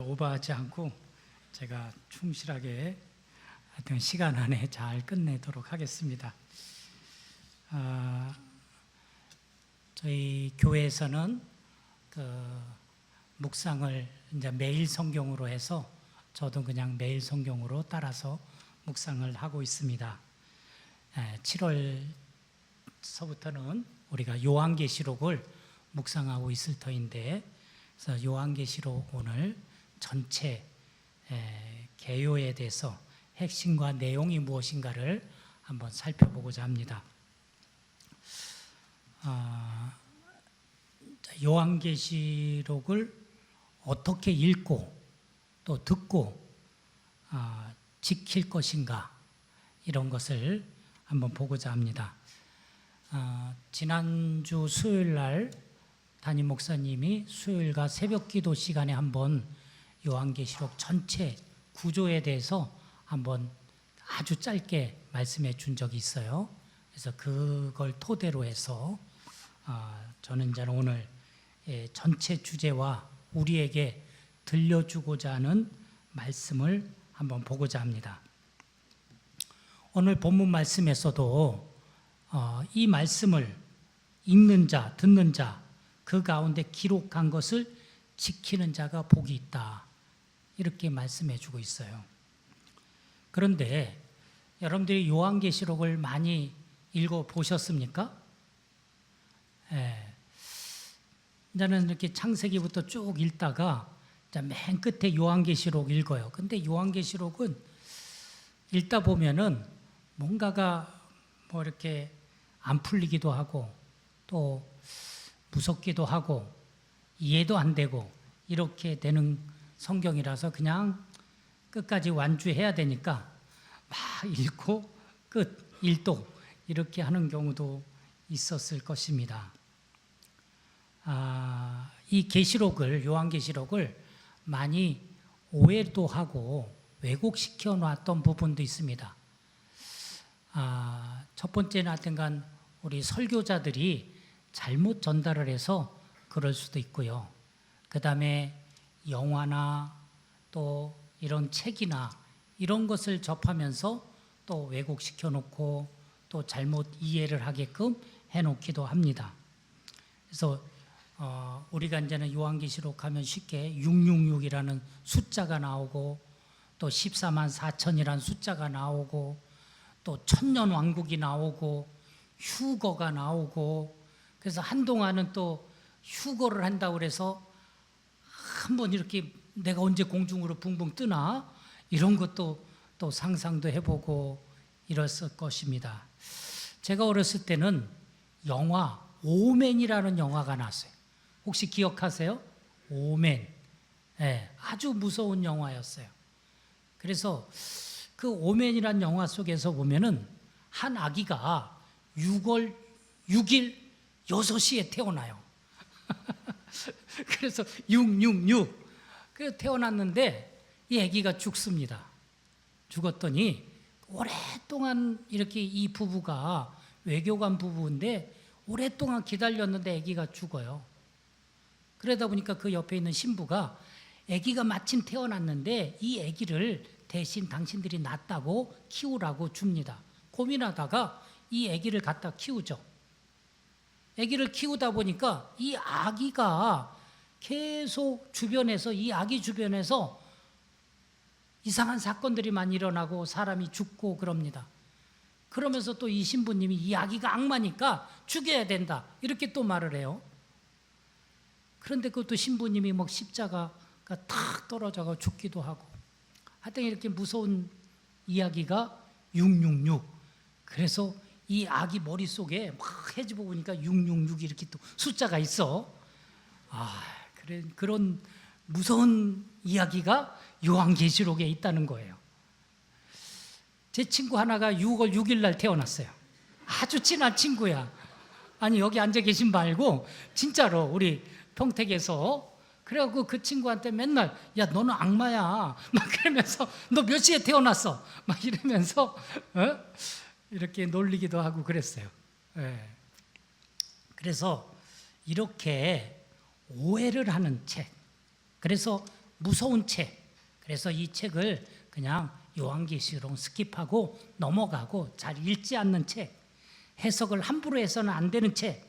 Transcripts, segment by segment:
오버하지 않고 제가 충실하게 하여튼 시간 안에 잘 끝내도록 하겠습니다. 저희 교회에서는 묵상을 이제 매일 성경으로 해서 저도 그냥 매일 성경으로 따라서 묵상을 하고 있습니다. 7월서부터는 우리가 요한계시록을 묵상하고 있을 터인데, 그래서 요한계시록 오늘 전체 개요에 대해서 핵심과 내용이 무엇인가를 한번 살펴보고자 합니다. 요한계시록을 어떻게 읽고 또 듣고 지킬 것인가, 이런 것을 한번 보고자 합니다. 지난주 수요일 날 담임 목사님이 수요일과 새벽 기도 시간에 한번 요한계시록 전체 구조에 대해서 한번 아주 짧게 말씀해 준 적이 있어요. 그래서 그걸 토대로 해서 저는 이제 오늘 전체 주제와 우리에게 들려주고자 하는 말씀을 한번 보고자 합니다. 오늘 본문 말씀에서도 이 말씀을 읽는 자, 듣는 자, 그 가운데 기록한 것을 지키는 자가 복이 있다, 이렇게 말씀해 주고 있어요. 그런데 여러분들이 요한계시록을 많이 읽어 보셨습니까? 이제는 이렇게 창세기부터 쭉 읽다가 맨 끝에 요한계시록 읽어요. 근데 요한계시록은 읽다 보면은 뭔가가 뭐 이렇게 안 풀리기도 하고 또 무섭기도 하고 이해도 안 되고 이렇게 되는 성경이라서 그냥 끝까지 완주해야 되니까 막 읽고 끝, 일독 이렇게 하는 경우도 있었을 것입니다. 이 계시록을, 요한계시록을 많이 오해도 하고 왜곡시켜 놨던 부분도 있습니다. 첫 번째는 하여튼간 우리 설교자들이 잘못 전달을 해서 그럴 수도 있고요. 그 다음에 영화나 또 이런 책이나 이런 것을 접하면서 또 왜곡시켜 놓고 또 잘못 이해를 하게끔 해놓기도 합니다. 그래서 우리가 이제는 요한계시록 하면 쉽게 666이라는 숫자가 나오고 또 14만 4천이라는 숫자가 나오고 또 천년왕국이 나오고 휴거가 나오고, 그래서 한동안은 또 휴거를 한다고 그래서 한번 이렇게 내가 언제 공중으로 붕붕 뜨나, 이런 것도 또 상상도 해보고 이랬을 것입니다. 제가 어렸을 때는 영화 오맨이라는 영화가 나왔어요. 혹시 기억하세요? 오맨. 아주 무서운 영화였어요. 그래서 그 오맨이라는 영화 속에서 보면은 한 아기가 6월 6일 6시에 태어나요. 그래서 666. 그래서 태어났는데 이 아기가 죽습니다. 죽었더니 오랫동안 이렇게 이 부부가 외교관 부부인데 오랫동안 기다렸는데 아기가 죽어요. 그러다 보니까 그 옆에 있는 신부가 아기가 마침 태어났는데 이 아기를 대신 당신들이 낳았다고 키우라고 줍니다. 고민하다가 이 아기를 갖다 키우죠. 아기를 키우다 보니까 이 아기가 계속 주변에서, 이 아기 주변에서 이상한 사건들이 많이 일어나고 사람이 죽고 그럽니다. 그러면서 또 이 신부님이 이 아기가 악마니까 죽여야 된다, 이렇게 또 말을 해요. 그런데 그것도 신부님이 막 십자가가 탁 떨어져서 죽기도 하고, 하여튼 이렇게 무서운 이야기가 666. 그래서 이 아기 머릿속에 막 헤집어 보니까 666 이렇게 또 숫자가 있어. 그런 무서운 이야기가 요한계시록에 있다는 거예요. 제 친구 하나가 6월 6일 날 태어났어요. 아주 친한 친구야. 아니, 여기 앉아 계신 말고 진짜로 우리 평택에서. 그래갖고 그 친구한테 맨날 야, 너는 악마야 막 그러면서 너 몇 시에 태어났어 막 이러면서 이렇게 놀리기도 하고 그랬어요. 그래서 이렇게 오해를 하는 책, 그래서 무서운 책. 그래서 이 책을 그냥 요한계시록 스킵하고 넘어가고 잘 읽지 않는 책, 해석을 함부로 해서는 안 되는 책,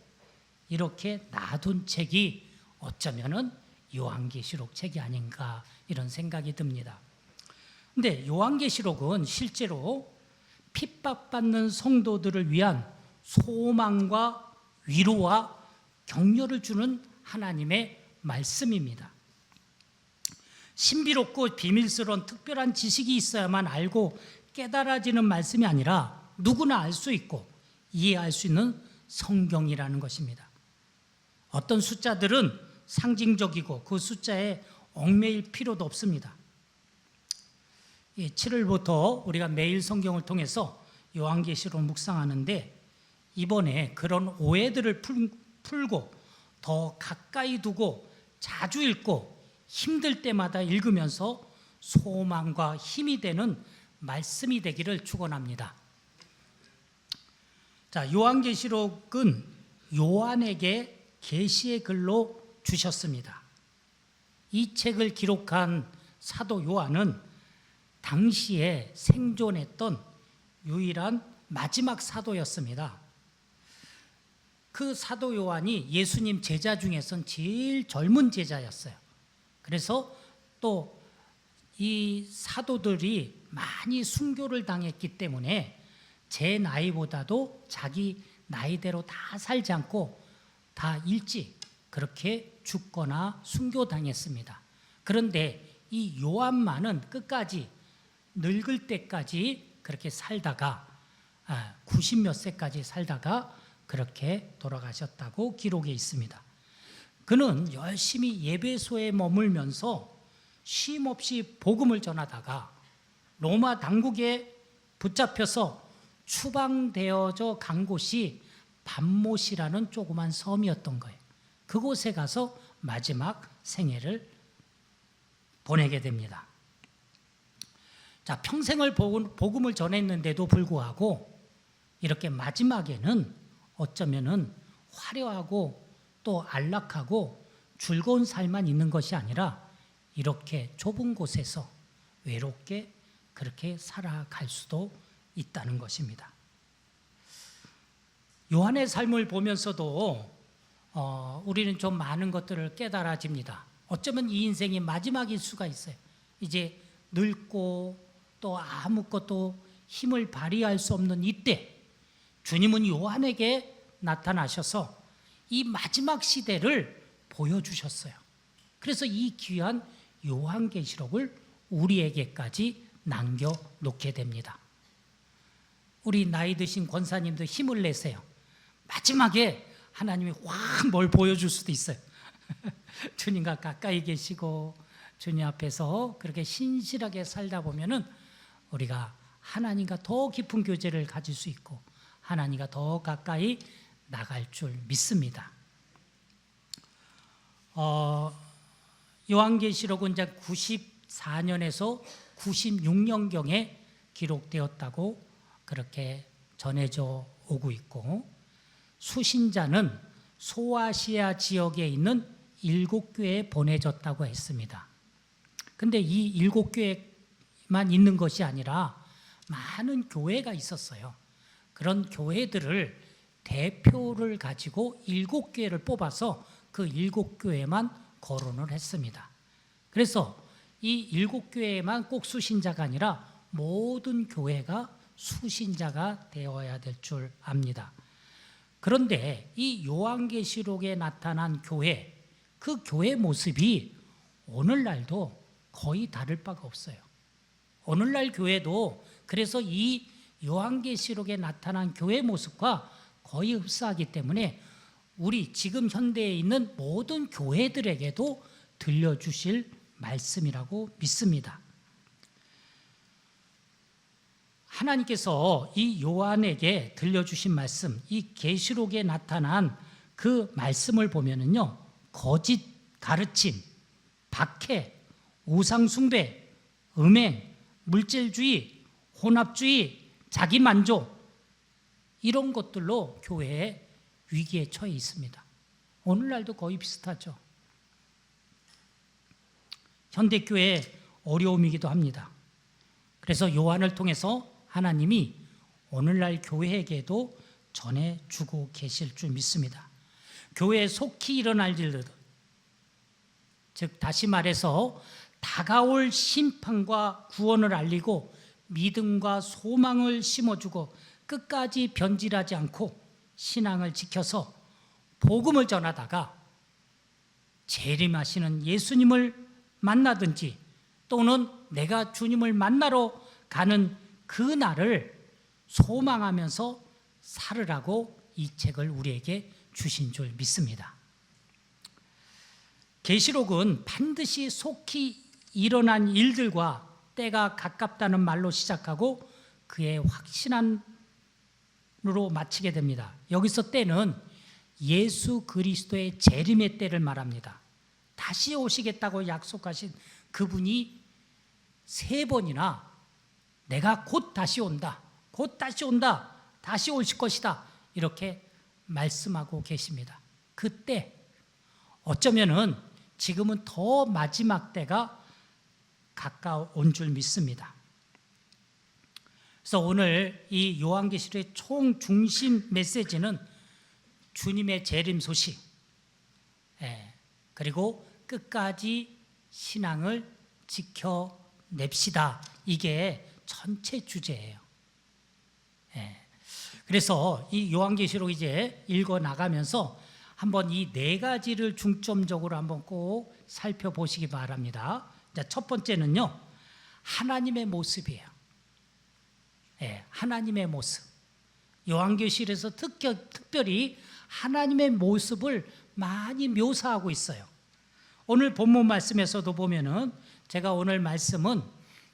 이렇게 놔둔 책이 어쩌면은 요한계시록 책이 아닌가 이런 생각이 듭니다. 근데 요한계시록은 실제로 핍박받는 성도들을 위한 소망과 위로와 격려를 주는 하나님의 말씀입니다. 신비롭고 비밀스러운 특별한 지식이 있어야만 알고 깨달아지는 말씀이 아니라 누구나 알 수 있고 이해할 수 있는 성경이라는 것입니다. 어떤 숫자들은 상징적이고 그 숫자에 얽매일 필요도 없습니다. 7월부터 우리가 매일 성경을 통해서 요한계시록 묵상하는데 이번에 그런 오해들을 풀고 더 가까이 두고 자주 읽고 힘들 때마다 읽으면서 소망과 힘이 되는 말씀이 되기를 축원합니다. 자, 요한계시록은 요한에게 계시의 글로 주셨습니다. 이 책을 기록한 사도 요한은 당시에 생존했던 유일한 마지막 사도였습니다. 그 사도 요한이 예수님 제자 중에선 제일 젊은 제자였어요. 그래서 또 이 사도들이 많이 순교를 당했기 때문에 제 나이보다도 자기 나이대로 다 살지 않고 다 일찍 그렇게 죽거나 순교당했습니다. 그런데 이 요한만은 끝까지 늙을 때까지 그렇게 살다가 90몇 세까지 살다가 그렇게 돌아가셨다고 기록에 있습니다. 그는 열심히 예배소에 머물면서 쉼없이 복음을 전하다가 로마 당국에 붙잡혀서 추방되어져 간 곳이 밤못이라는 조그만 섬이었던 거예요. 그곳에 가서 마지막 생애를 보내게 됩니다. 자, 평생을 복음을 전했는데도 불구하고 이렇게 마지막에는 어쩌면은 화려하고 또 안락하고 즐거운 삶만 있는 것이 아니라 이렇게 좁은 곳에서 외롭게 그렇게 살아갈 수도 있다는 것입니다. 요한의 삶을 보면서도 우리는 좀 많은 것들을 깨달아집니다. 어쩌면 이 인생이 마지막일 수가 있어요. 이제 늙고 또 아무것도 힘을 발휘할 수 없는 이때 주님은 요한에게 나타나셔서 이 마지막 시대를 보여주셨어요. 그래서 이 귀한 요한계시록을 우리에게까지 남겨놓게 됩니다. 우리 나이 드신 권사님도 힘을 내세요. 마지막에 하나님이 확 뭘 보여줄 수도 있어요. 주님과 가까이 계시고 주님 앞에서 그렇게 신실하게 살다 보면은 우리가 하나님과 더 깊은 교제를 가질 수 있고 하나님과 더 가까이 나갈 줄 믿습니다. 요한계시록은 이제 94년에서 96년경에 기록되었다고 그렇게 전해져 오고 있고 수신자는 소아시아 지역에 있는 7교회에 보내졌다고 했습니다. 근데 이 7교회만 있는 것이 아니라 많은 교회가 있었어요. 그런 교회들을 대표를 가지고 7교회를 뽑아서 그 7교회만 거론을 했습니다. 그래서 이 7교회만 꼭 수신자가 아니라 모든 교회가 수신자가 되어야 될 줄 압니다. 그런데 이 요한계시록에 나타난 교회, 그 교회 모습이 오늘날도 거의 다를 바가 없어요. 오늘날 교회도 그래서 이 요한계시록에 나타난 교회 모습과 거의 흡사하기 때문에 우리 지금 현대에 있는 모든 교회들에게도 들려주실 말씀이라고 믿습니다. 하나님께서 이 요한에게 들려주신 말씀, 이 계시록에 나타난 그 말씀을 보면은요, 거짓 가르침, 박해, 우상숭배, 음행, 물질주의, 혼합주의, 자기만족 이런 것들로 교회에 위기에 처해 있습니다. 오늘날도 거의 비슷하죠. 현대교회의 어려움이기도 합니다. 그래서 요한을 통해서 하나님이 오늘날 교회에게도 전해주고 계실 줄 믿습니다. 교회에 속히 일어날 일들, 즉 다시 말해서 다가올 심판과 구원을 알리고 믿음과 소망을 심어주고 끝까지 변질하지 않고 신앙을 지켜서 복음을 전하다가 재림하시는 예수님을 만나든지 또는 내가 주님을 만나러 가는 그 날을 소망하면서 살으라고 이 책을 우리에게 주신 줄 믿습니다. 계시록은 반드시 속히 일어난 일들과 때가 가깝다는 말로 시작하고 그의 확신한으로 마치게 됩니다. 여기서 때는 예수 그리스도의 재림의 때를 말합니다. 다시 오시겠다고 약속하신 그분이 3번이나 내가 곧 다시 온다, 곧 다시 온다, 다시 오실 것이다 이렇게 말씀하고 계십니다. 그때 어쩌면은 지금은 더 마지막 때가 가까운 줄 믿습니다. 그래서 오늘 이 요한계시록의 총 중심 메시지는 주님의 재림 소식, 그리고 끝까지 신앙을 지켜냅시다. 이게 전체 주제예요. 그래서 이 요한계시록 이제 읽어 나가면서 한번 이 4가지를 중점적으로 한번 꼭 살펴보시기 바랍니다. 자, 첫 번째는요, 하나님의 모습이에요. 하나님의 모습. 요한계시록에서 특별히 하나님의 모습을 많이 묘사하고 있어요. 오늘 본문 말씀에서도 보면은 제가 오늘 말씀은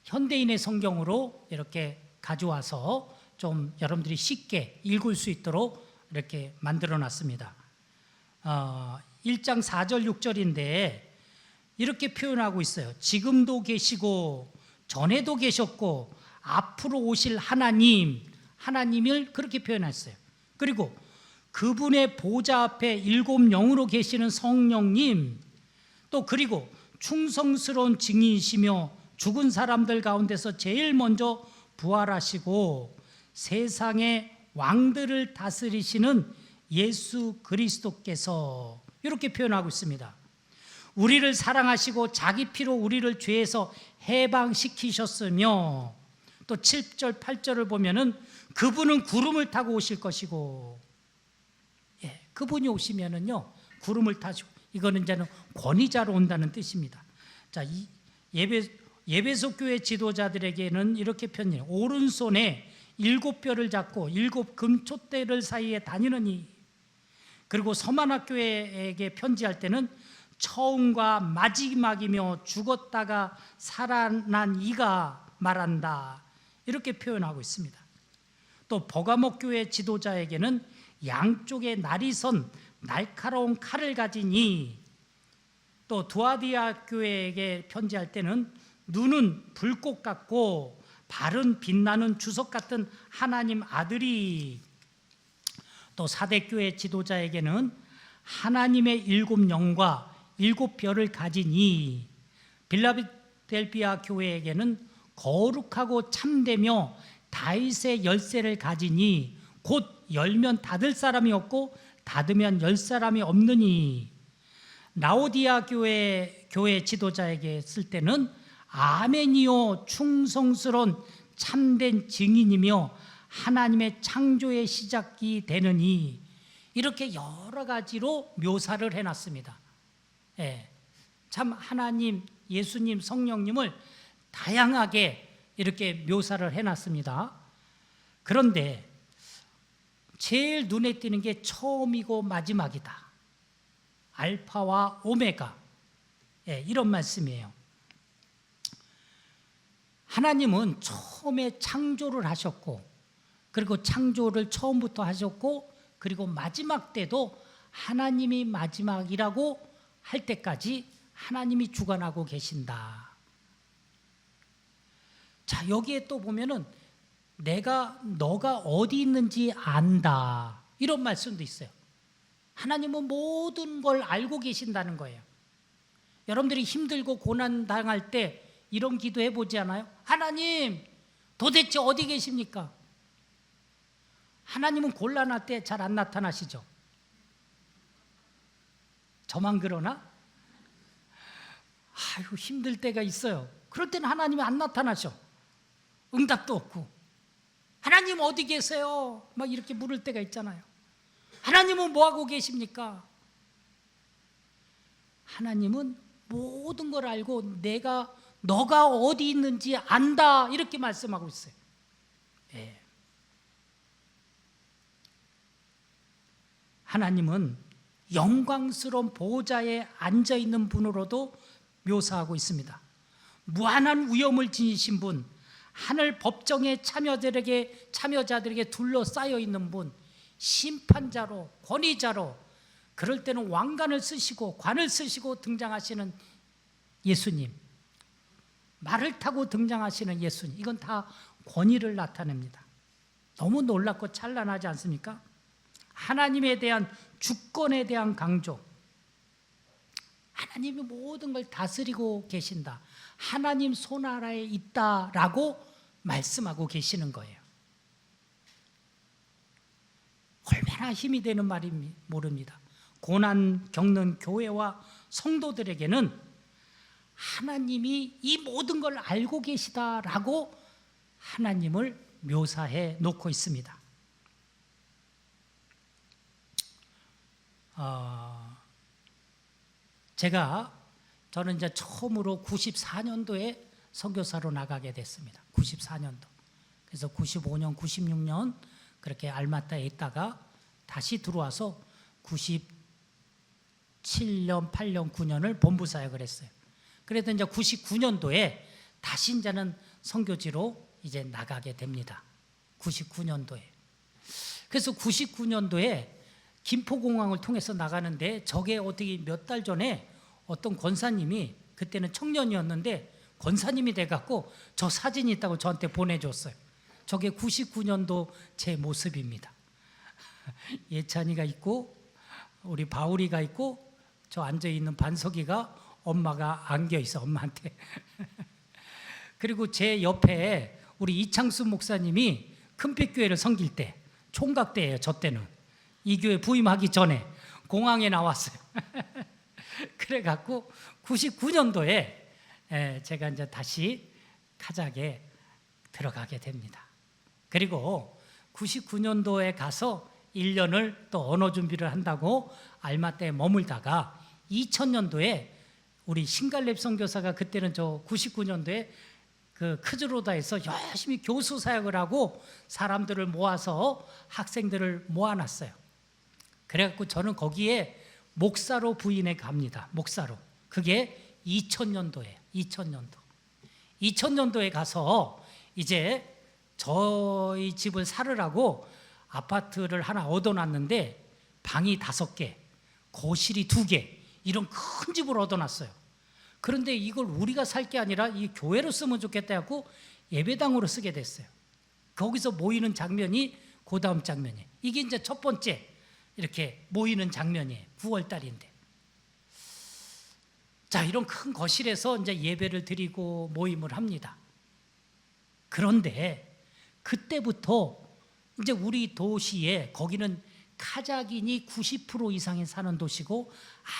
현대인의 성경으로 이렇게 가져와서 좀 여러분들이 쉽게 읽을 수 있도록 이렇게 만들어 놨습니다. 1장 4절 6절인데 이렇게 표현하고 있어요. 지금도 계시고 전에도 계셨고 앞으로 오실 하나님을 그렇게 표현했어요. 그리고 그분의 보좌 앞에 7 영으로 계시는 성령님, 또 그리고 충성스러운 증인이시며 죽은 사람들 가운데서 제일 먼저 부활하시고 세상의 왕들을 다스리시는 예수 그리스도께서 이렇게 표현하고 있습니다. 우리를 사랑하시고 자기 피로 우리를 죄에서 해방시키셨으며 또 7절 8절을 보면은 그분은 구름을 타고 오실 것이고, 그분이 오시면은요 구름을 타시고, 이거는 이제는 권위자로 온다는 뜻입니다. 자, 이 예배소 교회 지도자들에게는 이렇게 표현해요. 오른손에 7뼈를 잡고 7 금촛대를 사이에 다니는 이, 그리고 서만학교회에게 편지할 때는 처음과 마지막이며 죽었다가 살아난 이가 말한다 이렇게 표현하고 있습니다. 또 버가목 교회 지도자에게는 양쪽에 날이 선 날카로운 칼을 가진 이, 또 두아디아 교회에게 편지할 때는 눈은 불꽃 같고 발은 빛나는 주석 같은 하나님 아들이, 또 사대교회 지도자에게는 하나님의 7 영과 7 별을 가진 이, 빌라델피아 교회에게는 거룩하고 참되며 다윗의 열쇠를 가진 이, 곧 열면 닫을 사람이 없고 닫으면 열 사람이 없느니, 라오디아 교회 지도자에게 쓸 때는 아멘이요 충성스러운 참된 증인이며 하나님의 창조의 시작이 되느니, 이렇게 여러 가지로 묘사를 해놨습니다. 참 하나님, 예수님, 성령님을 다양하게 이렇게 묘사를 해놨습니다. 그런데 제일 눈에 띄는 게 처음이고 마지막이다, 알파와 오메가, 이런 말씀이에요. 하나님은 처음에 창조를 하셨고, 그리고 창조를 처음부터 하셨고, 그리고 마지막 때도 하나님이 마지막이라고 할 때까지 하나님이 주관하고 계신다. 자, 여기에 또 보면은 너가 어디 있는지 안다, 이런 말씀도 있어요. 하나님은 모든 걸 알고 계신다는 거예요. 여러분들이 힘들고 고난 당할 때 이런 기도 해보지 않아요? 하나님 도대체 어디 계십니까? 하나님은 곤란할 때 잘 안 나타나시죠? 저만 그러나? 아유, 힘들 때가 있어요. 그럴 때는 하나님이 안 나타나셔. 응답도 없고. 하나님 어디 계세요? 막 이렇게 물을 때가 있잖아요. 하나님은 뭐하고 계십니까? 하나님은 모든 걸 알고 너가 어디 있는지 안다, 이렇게 말씀하고 있어요. 네. 하나님은 영광스러운 보좌에 앉아있는 분으로도 묘사하고 있습니다. 무한한 위엄을 지니신 분, 하늘 법정의 참여자들에게 둘러싸여 있는 분, 심판자로, 권위자로, 그럴 때는 왕관을 쓰시고 관을 쓰시고 등장하시는 예수님, 말을 타고 등장하시는 예수님, 이건 다 권위를 나타냅니다. 너무 놀랍고 찬란하지 않습니까? 하나님에 대한 주권에 대한 강조, 하나님이 모든 걸 다스리고 계신다, 하나님 손아래에 있다라고 말씀하고 계시는 거예요. 얼마나 힘이 되는 말인지 모릅니다. 고난 겪는 교회와 성도들에게는 하나님이 이 모든 걸 알고 계시다라고 하나님을 묘사해 놓고 있습니다. 저는 이제 처음으로 94년도에 선교사로 나가게 됐습니다. 94년도. 그래서 95년, 96년 그렇게 알마타에 있다가 다시 들어와서 97년, 8년, 9년을 본부 사역을 했어요. 그래서 이제 99년도에 다시 이제는 선교지로 이제 나가게 됩니다. 99년도에. 그래서 99년도에 김포공항을 통해서 나가는데, 저게 어떻게 몇 달 전에 어떤 권사님이, 그때는 청년이었는데 권사님이 돼갖고 저 사진이 있다고 저한테 보내줬어요. 저게 99년도 제 모습입니다. 예찬이가 있고 우리 바울이가 있고 저 앉아있는 반석이가 엄마가 안겨 있어, 엄마한테. 그리고 제 옆에 우리 이창수 목사님이 큰빛교회를 섬길 때, 총각 때예요. 저 때는 이 교회 부임하기 전에 공항에 나왔어요. 그래갖고 99년도에 제가 이제 다시 카작에 들어가게 됩니다. 그리고 99년도에 가서 1년을 또 언어 준비를 한다고 알마떼에 머물다가 2000년도에 우리 신갈렙 선교사가, 그때는 저 99년도에 그 크즈로다에서 열심히 교수 사역을 하고 사람들을 모아서 학생들을 모아놨어요. 그래갖고 저는 거기에 목사로 부임해 갑니다. 목사로. 그게 2000년도예요. 2000년도에 가서 이제 저희 집을 사르라고 아파트를 하나 얻어놨는데 방이 5개, 거실이 2개, 이런 큰 집을 얻어놨어요. 그런데 이걸 우리가 살 게 아니라 이 교회로 쓰면 좋겠다 해갖고 예배당으로 쓰게 됐어요. 거기서 모이는 장면이 그 다음 장면이에요. 이게 이제 첫 번째 이렇게 모이는 장면이에요. 9월 달인데. 자, 이런 큰 거실에서 이제 예배를 드리고 모임을 합니다. 그런데 그때부터 이제 우리 도시에, 거기는 카자긴이 90% 이상이 사는 도시고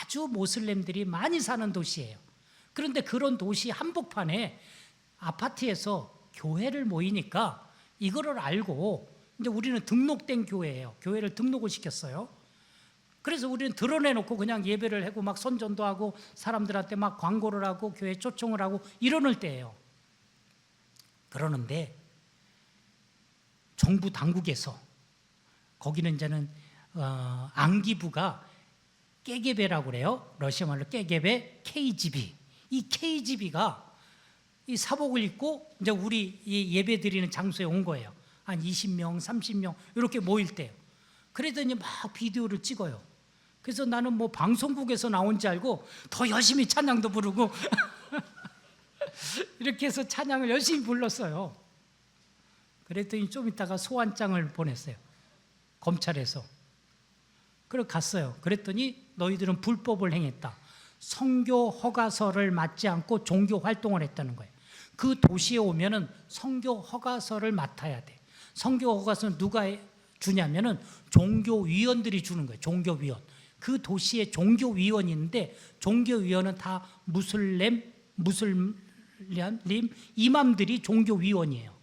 아주 모슬렘들이 많이 사는 도시예요. 그런데 그런 도시 한복판에 아파트에서 교회를 모이니까 이거를 알고 이제 우리는 등록된 교회예요. 교회를 등록을 시켰어요. 그래서 우리는 드러내놓고 그냥 예배를 하고 막 선전도 하고 사람들한테 막 광고를 하고 교회 초청을 하고 이러는 때예요. 그러는데 정부 당국에서, 거기는 이제는 안기부가 깨게베라고 그래요. 러시아 말로 깨게베, KGB. 이 KGB가 이 사복을 입고 이제 우리 이 예배 드리는 장소에 온 거예요. 한 20명, 30명 이렇게 모일 때요. 그러더니 막 비디오를 찍어요. 그래서 나는 뭐 방송국에서 나온 줄 알고 더 열심히 찬양도 부르고 이렇게 해서 찬양을 열심히 불렀어요. 그랬더니 좀 있다가 소환장을 보냈어요. 검찰에서. 그래서 갔어요. 그랬더니 너희들은 불법을 행했다. 선교 허가서를 맞지 않고 종교 활동을 했다는 거예요. 그 도시에 오면은 선교 허가서를 맡아야 돼. 선교 허가서는 누가 주냐면은 종교위원들이 주는 거예요. 종교위원. 그 도시에 종교위원이 있는데 종교위원은 다 무슬림 이맘들이 종교위원이에요.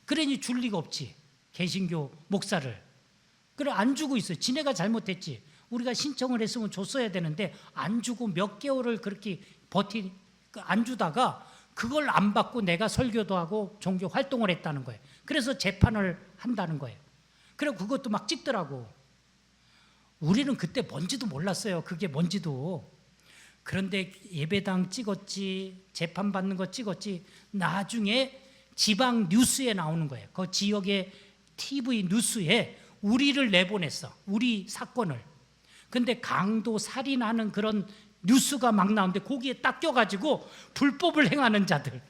그러니 줄 리가 없지. 개신교 목사를. 그래 안 주고 있어요. 지네가 잘못했지. 우리가 신청을 했으면 줬어야 되는데 안 주고 몇 개월을 그렇게 안 주다가 그걸 안 받고 내가 설교도 하고 종교 활동을 했다는 거예요. 그래서 재판을 한다는 거예요. 그리고 그것도 막 찍더라고. 우리는 그때 뭔지도 몰랐어요. 그게 뭔지도. 그런데 예배당 찍었지, 재판받는 거 찍었지, 나중에 지방 뉴스에 나오는 거예요. 그 지역의 TV 뉴스에 우리를 내보냈어. 우리 사건을. 근데 강도 살인하는 그런 뉴스가 막 나오는데 거기에 딱 껴가지고 불법을 행하는 자들.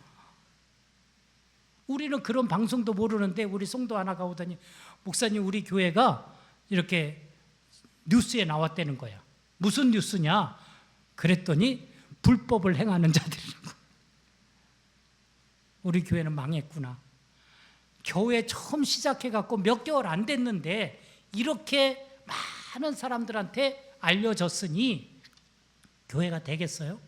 우리는 그런 방송도 모르는데 우리 성도 하나가 오더니 목사님 우리 교회가 이렇게 뉴스에 나왔다는 거야. 무슨 뉴스냐? 그랬더니 불법을 행하는 자들이라고. 우리 교회는 망했구나. 교회 처음 시작해갖고 몇 개월 안 됐는데 이렇게 많은 사람들한테 알려졌으니 교회가 되겠어요?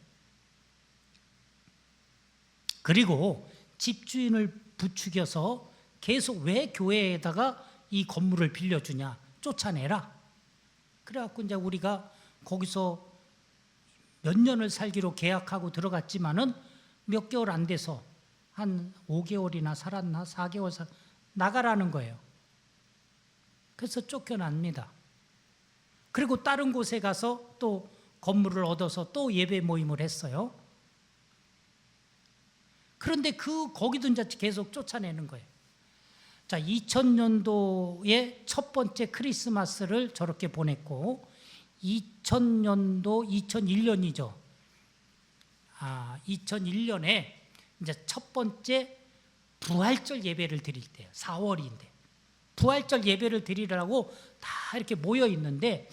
그리고 집주인을 부추겨서 계속 왜 교회에다가 이 건물을 빌려주냐? 쫓아내라. 그래갖고 이제 우리가 거기서 몇 년을 살기로 계약하고 들어갔지만은 몇 개월 안 돼서 한 5개월이나 살았나 4개월 나가라는 거예요. 그래서 쫓겨납니다. 그리고 다른 곳에 가서 또 건물을 얻어서 또 예배 모임을 했어요. 그런데 거기도 이제 계속 쫓아내는 거예요. 자, 2000년도에 첫 번째 크리스마스를 저렇게 보냈고 2000년도 2001년이죠. 2001년에 이제 첫 번째 부활절 예배를 드릴 때예요. 4월인데 부활절 예배를 드리려고 다 이렇게 모여 있는데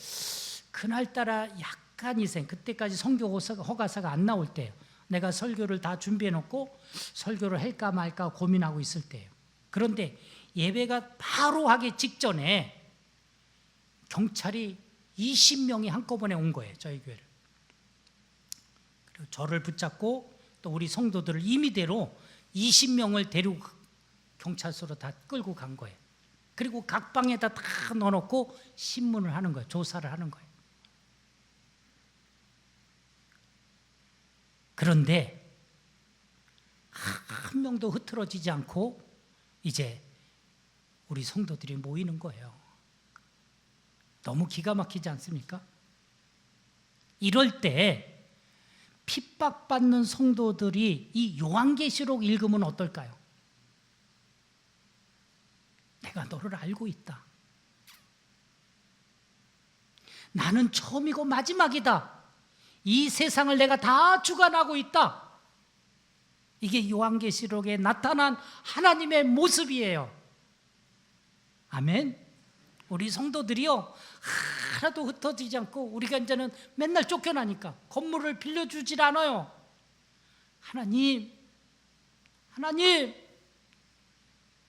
그날따라 약간 그때까지 선교 허가서가 안 나올 때예요. 내가 설교를 다 준비해 놓고 설교를 할까 말까 고민하고 있을 때예요. 그런데 예배가 바로 하기 직전에 경찰이 20명이 한꺼번에 온 거예요. 저희 교회를. 그리고 저를 붙잡고 또 우리 성도들을 임의대로 20명을 데리고 경찰서로 다 끌고 간 거예요. 그리고 각 방에다 다 넣어놓고 신문을 하는 거예요. 조사를 하는 거예요. 그런데 한 명도 흐트러지지 않고 이제 우리 성도들이 모이는 거예요. 너무 기가 막히지 않습니까? 이럴 때 핍박받는 성도들이 이 요한계시록 읽으면 어떨까요? 내가 너를 알고 있다. 나는 처음이고 마지막이다. 이 세상을 내가 다 주관하고 있다. 이게 요한계시록에 나타난 하나님의 모습이에요. 아멘. 우리 성도들이요 하나도 흩어지지 않고 우리가 이제는 맨날 쫓겨나니까 건물을 빌려주질 않아요. 하나님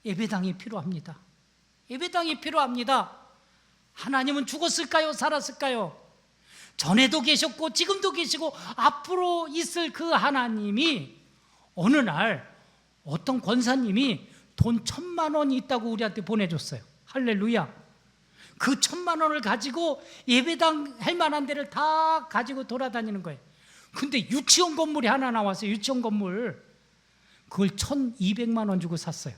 예배당이 필요합니다. 예배당이 필요합니다. 하나님은 죽었을까요? 살았을까요? 전에도 계셨고 지금도 계시고 앞으로 있을 그 하나님이 어느 날 어떤 권사님이 돈 1,000만 원이 있다고 우리한테 보내줬어요. 할렐루야. 그 1,000만 원을 가지고 예배당 할 만한 데를 다 가지고 돌아다니는 거예요. 근데 유치원 건물이 하나 나왔어요. 유치원 건물. 그걸 1,200만 원 주고 샀어요.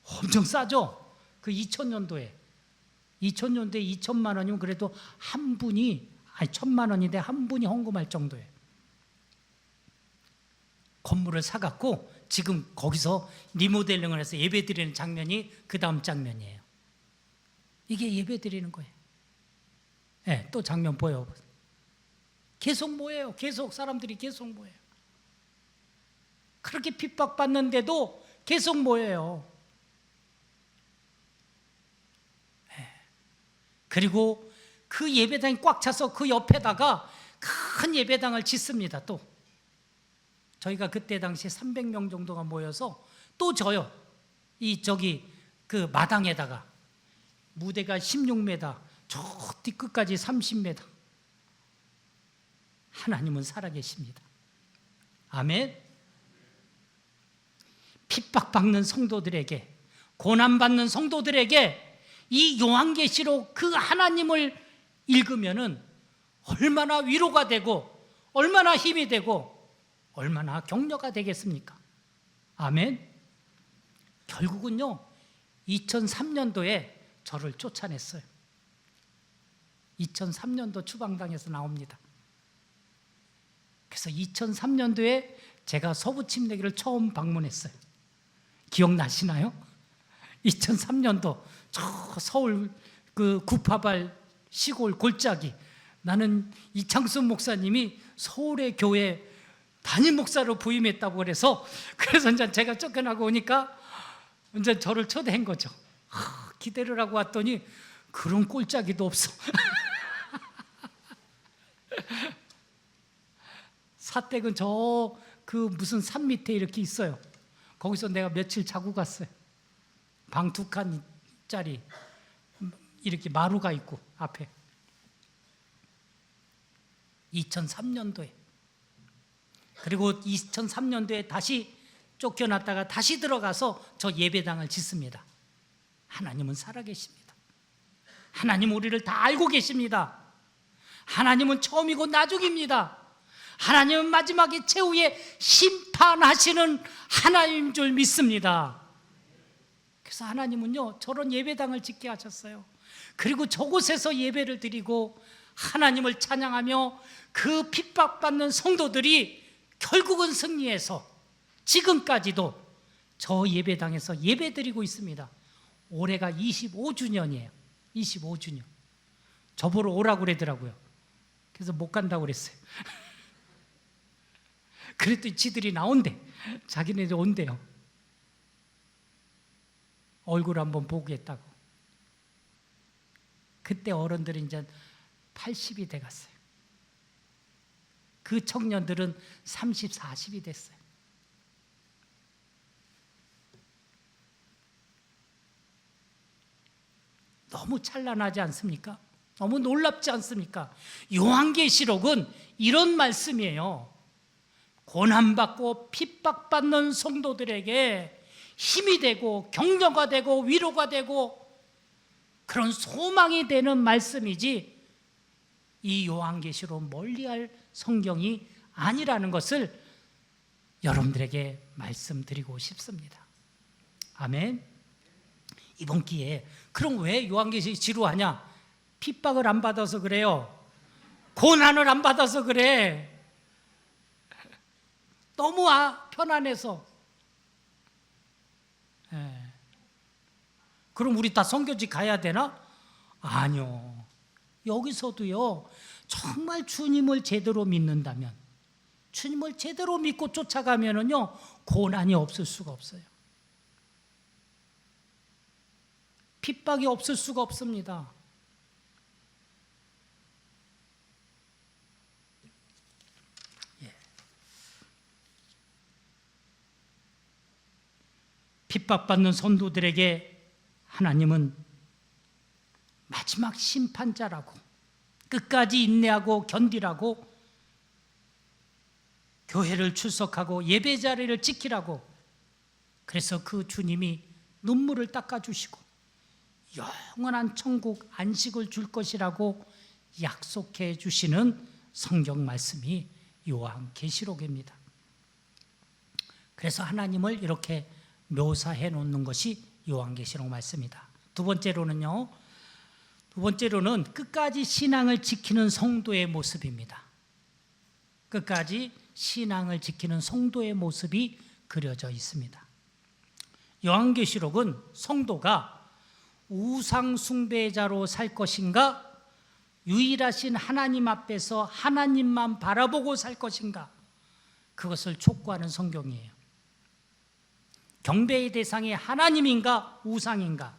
엄청 싸죠? 그 2000년도에 2,000만 원이면 그래도 한 분이 1,000만 원인데 한 분이 헌금할 정도예요. 건물을 사갖고 지금 거기서 리모델링을 해서 예배 드리는 장면이 그 다음 장면이에요. 이게 예배 드리는 거예요. 네, 또 장면 보여. 계속 모여요. 계속 사람들이 계속 모여요. 그렇게 핍박받는데도 계속 모여요. 네. 그리고 그 예배당이 꽉 차서 그 옆에다가 큰 예배당을 짓습니다. 또 저희가 그때 당시 300명 정도가 모여서 또 저요 그 마당에다가 무대가 16m, 저 뒤끝까지 30m. 하나님은 살아계십니다. 아멘. 핍박받는 성도들에게, 고난받는 성도들에게 이 요한계시록 그 하나님을 읽으면은 얼마나 위로가 되고 얼마나 힘이 되고 얼마나 격려가 되겠습니까? 아멘. 결국은요 2003년도에 저를 쫓아냈어요. 2003년도 추방당에서 나옵니다. 그래서 2003년도에 제가 서부침례교를 처음 방문했어요. 기억나시나요? 2003년도 저 서울 그 구파발 시골 골짜기, 나는 이창순 목사님이 서울의 교회 담임 목사로 부임했다고 그래서 이제 제가 쫓겨나고 오니까 이제 저를 초대한 거죠. 기대를 하고 왔더니 그런 꼴짜기도 없어. 사택은 저 그 무슨 산 밑에 이렇게 있어요. 거기서 내가 며칠 자고 갔어요. 방 2칸짜리 이렇게 마루가 있고 앞에. 2003년도에. 그리고 2003년도에 다시 쫓겨났다가 다시 들어가서 저 예배당을 짓습니다. 하나님은 살아계십니다. 하나님 우리를 다 알고 계십니다. 하나님은 처음이고 나중입니다. 하나님은 마지막에 최후에 심판하시는 하나님인 줄 믿습니다. 그래서 하나님은요 저런 예배당을 짓게 하셨어요. 그리고 저곳에서 예배를 드리고 하나님을 찬양하며 그 핍박받는 성도들이 결국은 승리해서 지금까지도 저 예배당에서 예배드리고 있습니다. 올해가 25주년이에요. 25주년. 저보러 오라고 그러더라고요. 그래서 못 간다고 그랬어요. 그랬더니 지들이 나온대. 자기네들 온대요. 얼굴 한번 보겠다고. 그때 어른들은 이제 80이 돼갔어요. 그 청년들은 30, 40이 됐어요. 너무 찬란하지 않습니까? 너무 놀랍지 않습니까? 요한계시록은 이런 말씀이에요. 고난받고 핍박받는 성도들에게 힘이 되고 격려가 되고 위로가 되고 그런 소망이 되는 말씀이지, 이 요한계시록 멀리할 성경이 아니라는 것을 여러분들에게 말씀드리고 싶습니다. 아멘. 이번 기회에 그럼 왜 요한계시록이 지루하냐? 핍박을 안 받아서 그래요. 고난을 안 받아서 그래. 너무 편안해서. 그럼 우리 다 선교지 가야 되나? 아니요. 여기서도요 정말 주님을 제대로 믿는다면, 주님을 제대로 믿고 쫓아가면은요 고난이 없을 수가 없어요. 핍박이 없을 수가 없습니다. 핍박받는 성도들에게 하나님은 마지막 심판자라고, 끝까지 인내하고 견디라고, 교회를 출석하고 예배 자리를 지키라고, 그래서 그 주님이 눈물을 닦아주시고 영원한 천국 안식을 줄 것이라고 약속해 주시는 성경 말씀이 요한계시록입니다. 그래서 하나님을 이렇게 묘사해 놓는 것이 요한계시록 말씀이다. 두 번째로는 끝까지 신앙을 지키는 성도의 모습입니다. 끝까지 신앙을 지키는 성도의 모습이 그려져 있습니다. 요한계시록은 성도가 우상 숭배자로 살 것인가, 유일하신 하나님 앞에서 하나님만 바라보고 살 것인가, 그것을 촉구하는 성경이에요. 경배의 대상이 하나님인가 우상인가.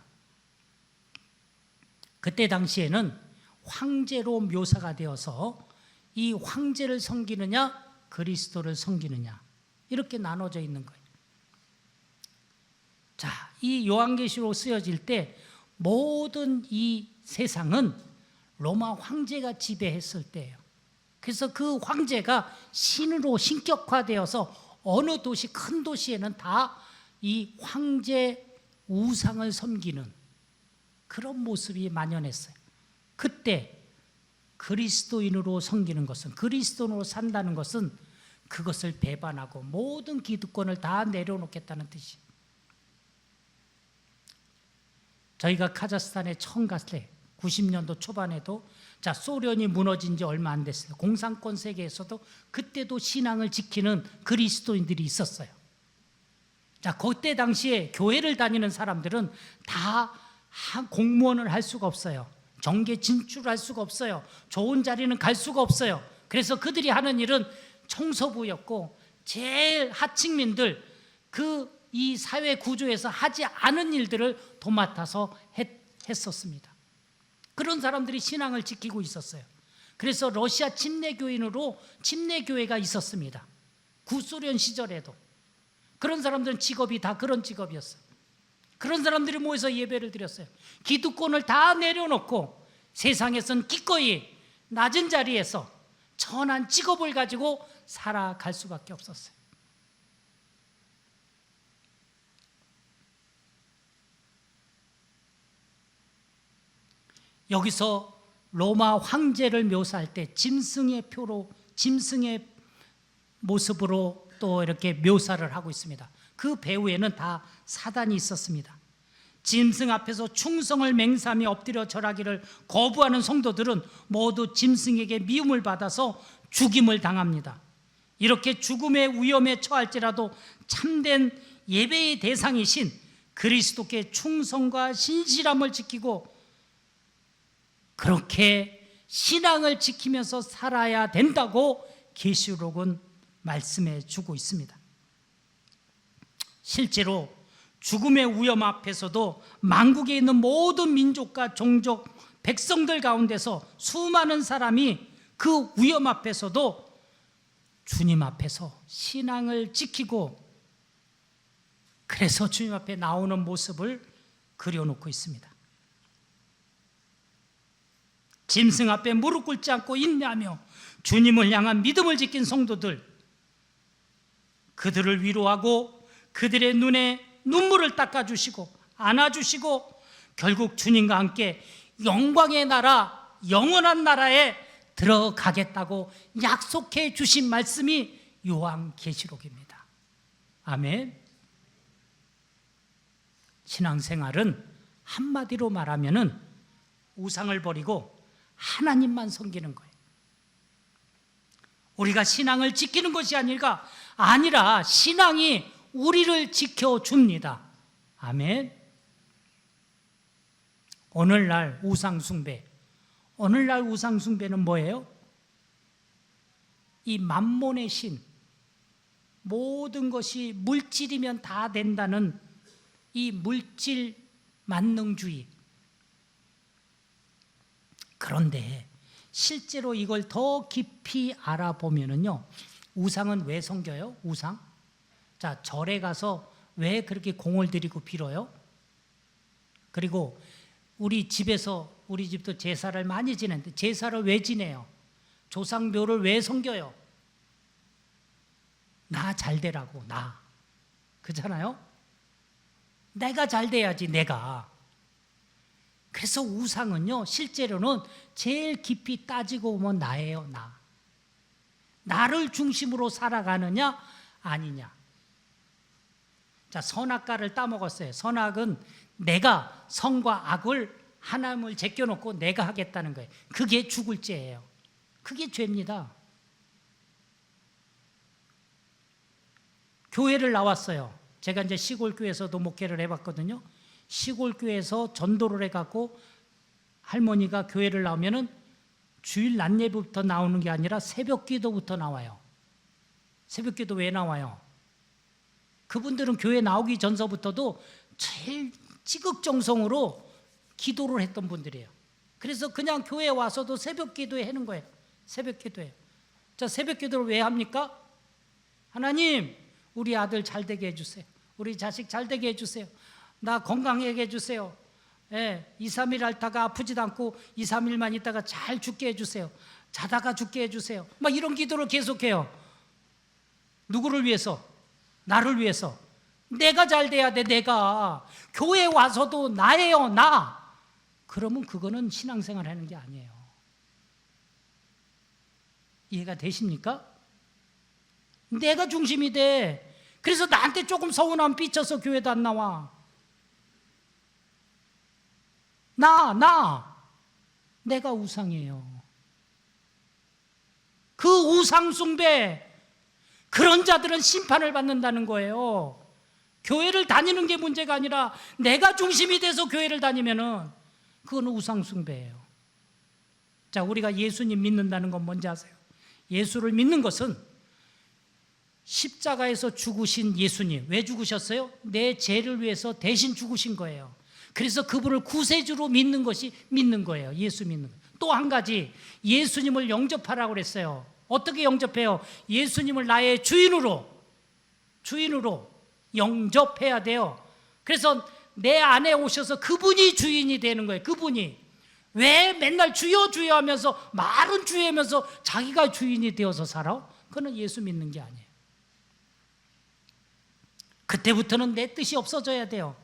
그때 당시에는 황제로 묘사가 되어서 이 황제를 섬기느냐 그리스도를 섬기느냐 이렇게 나눠져 있는 거예요. 자, 이 요한계시록 쓰여질 때 모든 이 세상은 로마 황제가 지배했을 때예요. 그래서 그 황제가 신으로 신격화되어서 어느 도시, 큰 도시에는 다 이 황제 우상을 섬기는 그런 모습이 만연했어요. 그때 그리스도인으로 섬기는 것은, 그리스도인으로 산다는 것은 그것을 배반하고 모든 기득권을 다 내려놓겠다는 뜻이에요. 저희가 카자흐스탄에 처음 갔을 때 90년도 초반에도 자, 소련이 무너진 지 얼마 안 됐어요. 공산권 세계에서도 그때도 신앙을 지키는 그리스도인들이 있었어요. 자, 그때 당시에 교회를 다니는 사람들은 다 공무원을 할 수가 없어요. 정계 진출할 수가 없어요. 좋은 자리는 갈 수가 없어요. 그래서 그들이 하는 일은 청소부였고 제일 하층민들, 이 사회 구조에서 하지 않은 일들을 도맡아서 했었습니다. 그런 사람들이 신앙을 지키고 있었어요. 그래서 러시아 침례교인으로 침례교회가 있었습니다. 구소련 시절에도. 그런 사람들은 직업이 다 그런 직업이었어요. 그런 사람들이 모여서 예배를 드렸어요. 기득권을 다 내려놓고 세상에선 기꺼이 낮은 자리에서 천한 직업을 가지고 살아갈 수밖에 없었어요. 여기서 로마 황제를 묘사할 때 짐승의 표로, 짐승의 모습으로 또 이렇게 묘사를 하고 있습니다. 그 배후에는 다 사단이 있었습니다. 짐승 앞에서 충성을 맹세하며 엎드려 절하기를 거부하는 성도들은 모두 짐승에게 미움을 받아서 죽임을 당합니다. 이렇게 죽음의 위험에 처할지라도 참된 예배의 대상이신 그리스도께 충성과 신실함을 지키고 그렇게 신앙을 지키면서 살아야 된다고 계시록은 말씀해 주고 있습니다. 실제로 죽음의 위험 앞에서도 만국에 있는 모든 민족과 종족, 백성들 가운데서 수많은 사람이 그 위험 앞에서도 주님 앞에서 신앙을 지키고 그래서 주님 앞에 나오는 모습을 그려놓고 있습니다. 짐승 앞에 무릎 꿇지 않고 인내하며 주님을 향한 믿음을 지킨 성도들, 그들을 위로하고 그들의 눈에 눈물을 닦아주시고 안아주시고 결국 주님과 함께 영광의 나라, 영원한 나라에 들어가겠다고 약속해 주신 말씀이 요한계시록입니다. 아멘. 신앙생활은 한마디로 말하면은 우상을 버리고 하나님만 섬기는 거예요. 우리가 신앙을 지키는 것이 아니라 신앙이 우리를 지켜줍니다. 아멘. 오늘날 우상숭배, 오늘날 우상숭배는 뭐예요? 이 만몬의 신, 모든 것이 물질이면 다 된다는 이 물질 만능주의. 그런데 실제로 이걸 더 깊이 알아보면은요, 우상은 왜 섬겨요? 우상? 자, 절에 가서 왜 그렇게 공을 들이고 빌어요? 그리고 우리 집에서, 우리 집도 제사를 많이 지내는데 제사를 왜 지내요? 조상묘를 왜 섬겨요? 나 잘 되라고, 나. 그렇잖아요? 내가 잘 돼야지, 내가. 그래서 우상은요, 실제로는 제일 깊이 따지고 보면 나예요, 나. 나를 중심으로 살아가느냐, 아니냐. 자, 선악과를 따먹었어요. 선악은 내가 선과 악을 하나님을 제껴놓고 내가 하겠다는 거예요. 그게 죽을 죄예요. 그게 죄입니다. 교회를 나왔어요. 제가 이제 시골 교회에서도 목회를 해봤거든요. 시골 교회에서 전도를 해갖고 할머니가 교회를 나오면은 주일 낮 예배부터 나오는 게 아니라 새벽 기도부터 나와요. 새벽 기도 왜 나와요? 그분들은 교회 나오기 전서부터도 제일 지극정성으로 기도를 했던 분들이에요. 그래서 그냥 교회에 와서도 새벽 기도에 하는 거예요. 새벽 기도에. 자, 새벽 기도를 왜 합니까? 하나님, 우리 아들 잘 되게 해주세요. 우리 자식 잘 되게 해주세요. 나 건강하게 해주세요. 2, 3일 앓다가 아프지도 않고 2, 3일만 있다가 잘 죽게 해주세요. 자다가 죽게 해주세요. 막 이런 기도를 계속해요. 누구를 위해서? 나를 위해서. 내가 잘 돼야 돼. 내가 교회 와서도 나예요. 나. 그러면 그거는 신앙생활 하는 게 아니에요. 이해가 되십니까? 내가 중심이 돼. 그래서 나한테 조금 서운하면 삐쳐서 교회도 안 나와. 내가 우상이에요. 그 우상 숭배, 그런 자들은 심판을 받는다는 거예요. 교회를 다니는 게 문제가 아니라 내가 중심이 돼서 교회를 다니면은 그건 우상 숭배예요. 자, 우리가 예수님 믿는다는 건 뭔지 아세요? 예수를 믿는 것은 십자가에서 죽으신 예수님, 왜 죽으셨어요? 내 죄를 위해서 대신 죽으신 거예요. 그래서 그분을 구세주로 믿는 것이 믿는 거예요. 예수 믿는 거. 또 한 가지, 예수님을 영접하라고 그랬어요. 어떻게 영접해요? 예수님을 나의 주인으로 영접해야 돼요. 그래서 내 안에 오셔서 그분이 주인이 되는 거예요. 그분이. 왜 맨날 주여 주여 하면서 말은 주여하면서 자기가 주인이 되어서 살아? 그건 예수 믿는 게 아니에요. 그때부터는 내 뜻이 없어져야 돼요.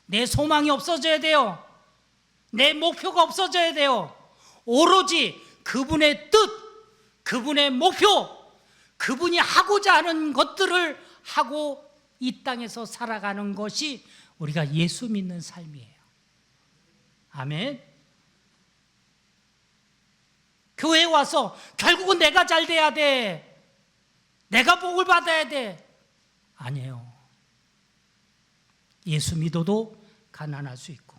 내 소망이 없어져야 돼요. 내 목표가 없어져야 돼요. 오로지 그분의 뜻, 그분의 목표, 그분이 하고자 하는 것들을 하고 이 땅에서 살아가는 것이 우리가 예수 믿는 삶이에요. 아멘. 교회에 와서 결국은 내가 잘 돼야 돼, 내가 복을 받아야 돼. 아니에요. 예수 믿어도 가난할 수 있고,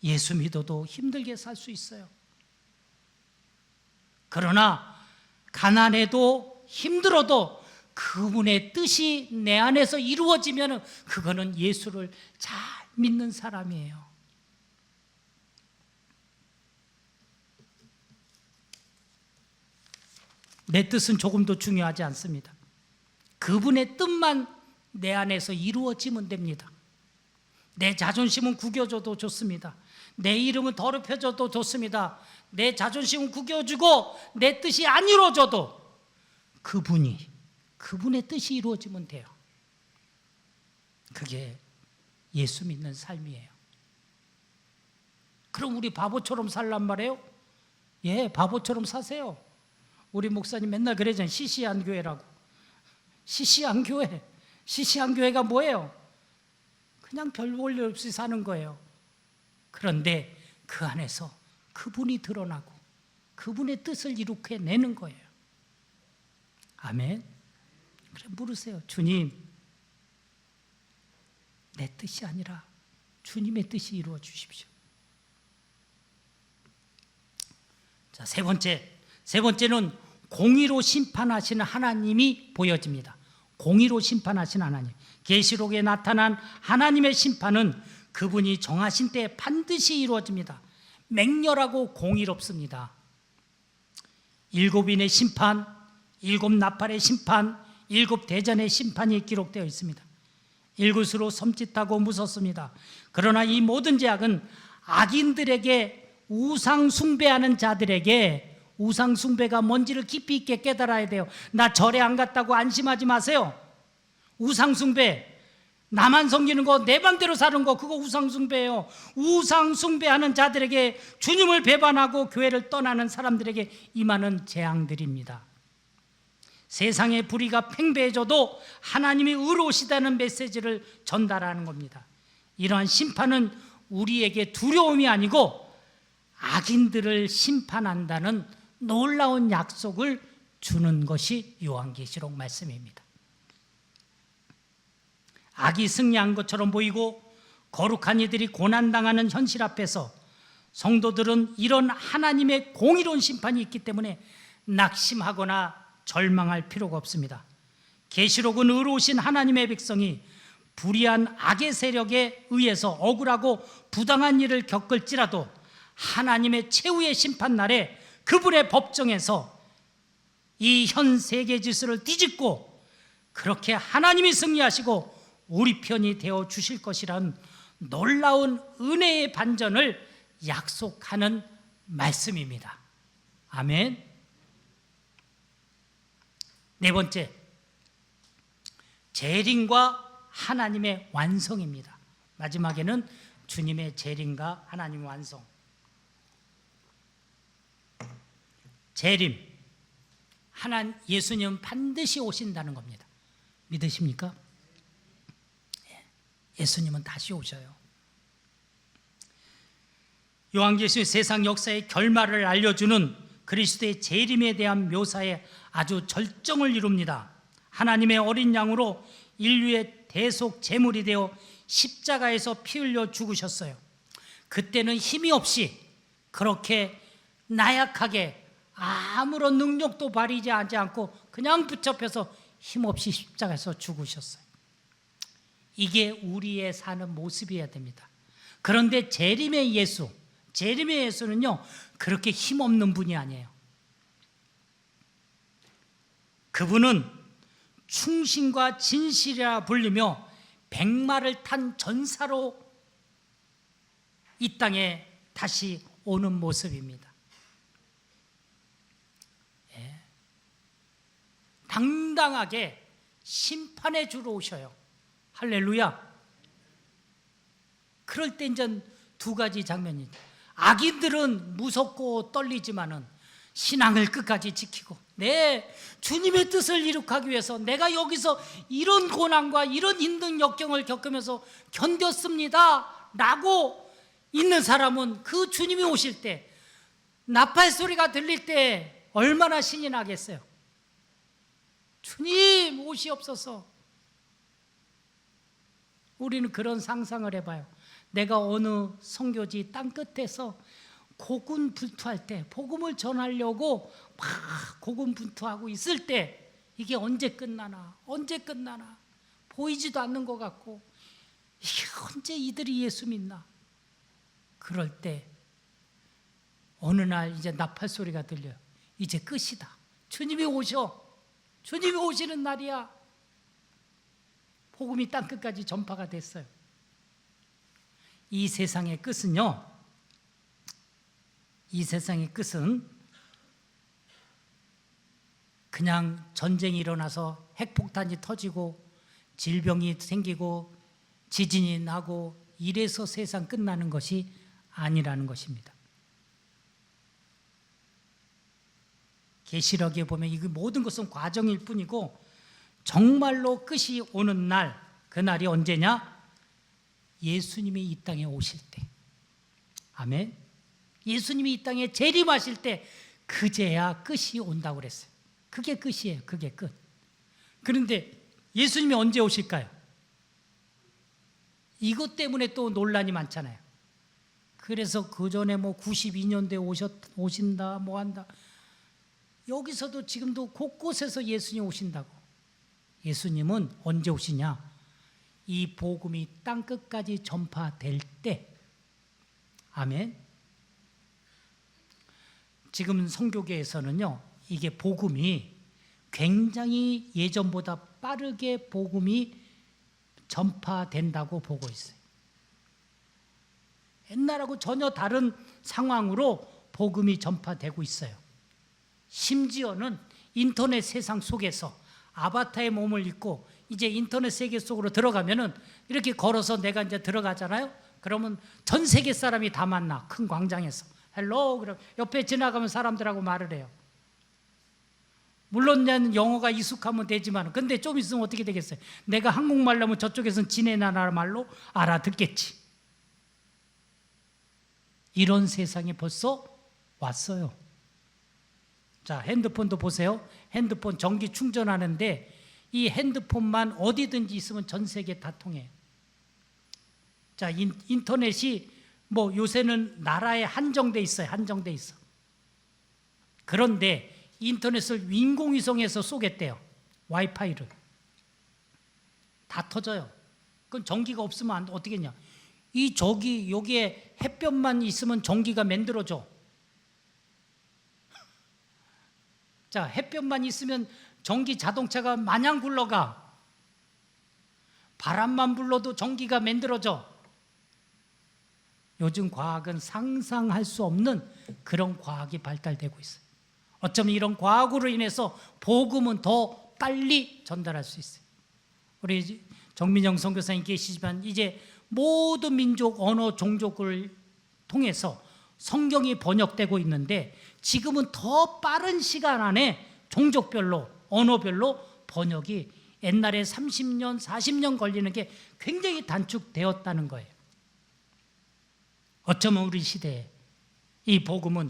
예수 믿어도 힘들게 살 수 있어요. 그러나 가난해도 힘들어도 그분의 뜻이 내 안에서 이루어지면 그거는 예수를 잘 믿는 사람이에요. 내 뜻은 조금도 중요하지 않습니다. 그분의 뜻만 내 안에서 이루어지면 됩니다. 내 자존심은 구겨줘도 좋습니다. 내 이름은 더럽혀져도 좋습니다. 내 자존심은 구겨주고 내 뜻이 안 이루어져도 그분의 뜻이 이루어지면 돼요. 그게 예수 믿는 삶이에요. 그럼 우리 바보처럼 살란 말이에요? 예, 바보처럼 사세요. 우리 목사님 맨날 그러잖아요. 시시한 교회라고. 시시한 교회. 시시한 교회가 뭐예요? 그냥 별 볼 일 없이 사는 거예요. 그런데 그 안에서 그분이 드러나고 그분의 뜻을 이룩해 내는 거예요. 아멘. 그래 물으세요. 주님, 내 뜻이 아니라 주님의 뜻이 이루어 주십시오. 자, 세 번째는 공의로 심판하시는 하나님이 보여집니다. 공의로 심판하시는 하나님. 계시록에 나타난 하나님의 심판은 그분이 정하신 때 반드시 이루어집니다. 맹렬하고 공의롭습니다. 7인의 심판, 7 나팔의 심판, 7 대전의 심판이 기록되어 있습니다. 읽을수록 섬찟하고 무섭습니다. 그러나 이 모든 죄악은 악인들에게, 우상 숭배하는 자들에게, 우상 숭배가 뭔지를 깊이 있게 깨달아야 돼요. 나 절에 안 갔다고 안심하지 마세요. 우상 숭배, 나만 섬기는 거, 내 맘대로 사는 거, 그거 우상 숭배예요. 우상 숭배하는 자들에게, 주님을 배반하고 교회를 떠나는 사람들에게 임하는 재앙들입니다. 세상의 불의가 팽배해져도 하나님이 의로우시다는 메시지를 전달하는 겁니다. 이러한 심판은 우리에게 두려움이 아니고 악인들을 심판한다는 놀라운 약속을 주는 것이 요한계시록 말씀입니다. 악이 승리한 것처럼 보이고 거룩한 이들이 고난당하는 현실 앞에서 성도들은 이런 하나님의 공의로운 심판이 있기 때문에 낙심하거나 절망할 필요가 없습니다. 계시록은 의로우신 하나님의 백성이 불의한 악의 세력에 의해서 억울하고 부당한 일을 겪을지라도 하나님의 최후의 심판날에 그분의 법정에서 이 현 세계 질서를 뒤집고 그렇게 하나님이 승리하시고 우리 편이 되어 주실 것이라는 놀라운 은혜의 반전을 약속하는 말씀입니다. 아멘. 네 번째, 재림과 하나님의 완성입니다. 마지막에는 주님의 재림과 하나님의 완성. 재림, 예수님은 반드시 오신다는 겁니다. 믿으십니까? 예수님은 다시 오셔요. 요한계시의 세상 역사의 결말을 알려주는 그리스도의 재림에 대한 묘사에 아주 절정을 이룹니다. 하나님의 어린 양으로 인류의 대속 제물이 되어 십자가에서 피 흘려 죽으셨어요. 그때는 힘이 없이 그렇게 나약하게 아무런 능력도 발휘하지 않고 그냥 붙잡혀서 힘없이 십자가에서 죽으셨어요. 이게 우리의 사는 모습이어야 됩니다. 그런데 재림의 예수는요 그렇게 힘없는 분이 아니에요. 그분은 충신과 진실이라 불리며 백마를 탄 전사로 이 땅에 다시 오는 모습입니다. 당당하게 심판의 주로 오셔요. 할렐루야. 그럴 때 이제 두 가지 장면이, 악인들은 무섭고 떨리지만은 신앙을 끝까지 지키고 주님의 뜻을 이룩하기 위해서 내가 여기서 이런 고난과 이런 힘든 역경을 겪으면서 견뎠습니다 라고 있는 사람은 그 주님이 오실 때 나팔 소리가 들릴 때 얼마나 신이 나겠어요. 주님 오시옵소서. 우리는 그런 상상을 해봐요. 내가 어느 선교지 땅끝에서 고군분투할 때, 복음을 전하려고 막 고군분투하고 있을 때 이게 언제 끝나나 보이지도 않는 것 같고 이게 언제 이들이 예수 믿나. 그럴 때 어느 날 이제 나팔 소리가 들려요. 이제 끝이다. 주님이 오시는 날이야. 복음이 땅끝까지 전파가 됐어요. 이 세상의 끝은요, 그냥 전쟁이 일어나서 핵폭탄이 터지고 질병이 생기고 지진이 나고 이래서 세상 끝나는 것이 아니라는 것입니다. 계시록에 보면 이 모든 것은 과정일 뿐이고 정말로 끝이 오는 날, 그날이 언제냐? 예수님이 이 땅에 오실 때. 아멘. 예수님이 이 땅에 재림하실 때 그제야 끝이 온다고 그랬어요. 그게 끝이에요. 그게 끝. 그런데 예수님이 언제 오실까요? 이것 때문에 또 논란이 많잖아요. 그래서 그 전에 92년도에 오신다 뭐 한다. 여기서도 지금도 곳곳에서 예수님 오신다고. 예수님은 언제 오시냐? 이 복음이 땅끝까지 전파될 때. 아멘. 지금 선교계에서는요, 이게 복음이 굉장히 예전보다 빠르게 복음이 전파된다고 보고 있어요. 옛날하고 전혀 다른 상황으로 복음이 전파되고 있어요. 심지어는 인터넷 세상 속에서 아바타의 몸을 입고 이제 인터넷 세계 속으로 들어가면은 이렇게 걸어서 내가 이제 들어가잖아요. 그러면 전 세계 사람이 다 만나. 큰 광장에서. 헬로, 그럼 옆에 지나가면 사람들하고 말을 해요. 물론 영어가 익숙하면 되지만, 근데 좀 있으면 어떻게 되겠어요? 내가 한국말로 하면 저쪽에서는 지네 나라 말로 알아듣겠지. 이런 세상이 벌써 왔어요. 자, 핸드폰도 보세요. 핸드폰 전기 충전하는데 이 핸드폰만 어디든지 있으면 전 세계 다 통해요. 자, 인터넷이 요새는 나라에 한정돼 있어요. 한정돼 있어. 그런데 인터넷을 인공위성에서 쏘겠대요. 와이파이를. 다 터져요. 그건 전기가 없으면 어떻게 했냐? 여기에 햇볕만 있으면 전기가 만들어져. 자, 햇볕만 있으면 전기 자동차가 마냥 굴러가. 바람만 불러도 전기가 만들어져. 요즘 과학은 상상할 수 없는 그런 과학이 발달되고 있어요. 어쩌면 이런 과학으로 인해서 복음은 더 빨리 전달할 수 있어요. 우리 정민영 선교사님 계시지만 이제 모든 민족, 언어, 종족을 통해서 성경이 번역되고 있는데 지금은 더 빠른 시간 안에 종족별로, 언어별로 번역이 옛날에 30년, 40년 걸리는 게 굉장히 단축되었다는 거예요. 어쩌면 우리 시대에 이 복음은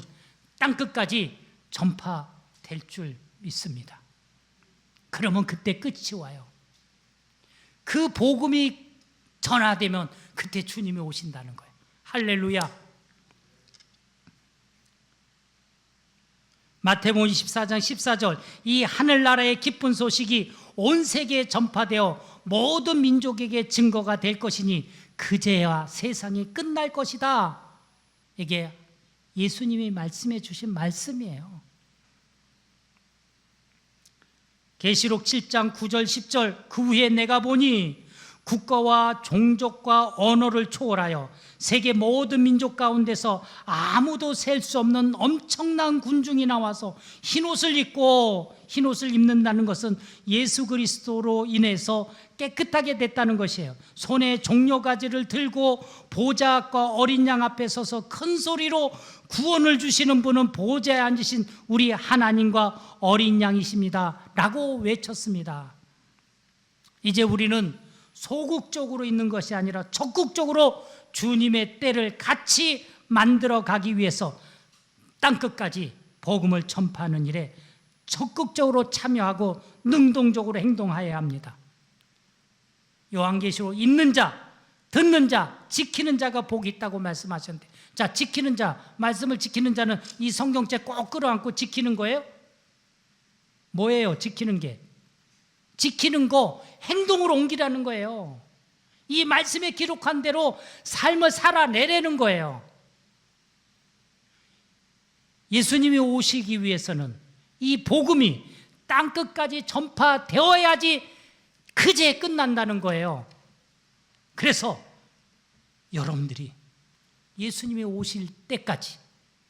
땅끝까지 전파될 줄 믿습니다. 그러면 그때 끝이 와요. 그 복음이 전화되면 그때 주님이 오신다는 거예요. 할렐루야. 마태복음 24장 14절, 이 하늘나라의 기쁜 소식이 온 세계에 전파되어 모든 민족에게 증거가 될 것이니 그제야 세상이 끝날 것이다. 이게 예수님이 말씀해 주신 말씀이에요. 계시록 7장 9절 10절, 그 후에 내가 보니 국가와 종족과 언어를 초월하여 세계 모든 민족 가운데서 아무도 셀 수 없는 엄청난 군중이 나와서 흰옷을 입고, 흰옷을 입는다는 것은 예수 그리스도로 인해서 깨끗하게 됐다는 것이에요. 손에 종려가지를 들고 보좌 앞과 어린 양 앞에 서서 큰 소리로 구원을 주시는 분은 보좌에 앉으신 우리 하나님과 어린 양이십니다 라고 외쳤습니다. 이제 우리는 소극적으로 있는 것이 아니라 적극적으로 주님의 때를 같이 만들어 가기 위해서 땅끝까지 복음을 전파하는 일에 적극적으로 참여하고 능동적으로 행동해야 합니다. 요한계시록 읽는 자, 듣는 자, 지키는 자가 복이 있다고 말씀하셨는데, 자, 지키는 자, 말씀을 지키는 자는 이 성경책 꼭 끌어안고 지키는 거예요? 뭐예요? 지키는 게? 지키는 거 행동으로 옮기라는 거예요. 이 말씀에 기록한 대로 삶을 살아내라는 거예요. 예수님이 오시기 위해서는 이 복음이 땅끝까지 전파되어야지 그제 끝난다는 거예요. 그래서 여러분들이 예수님이 오실 때까지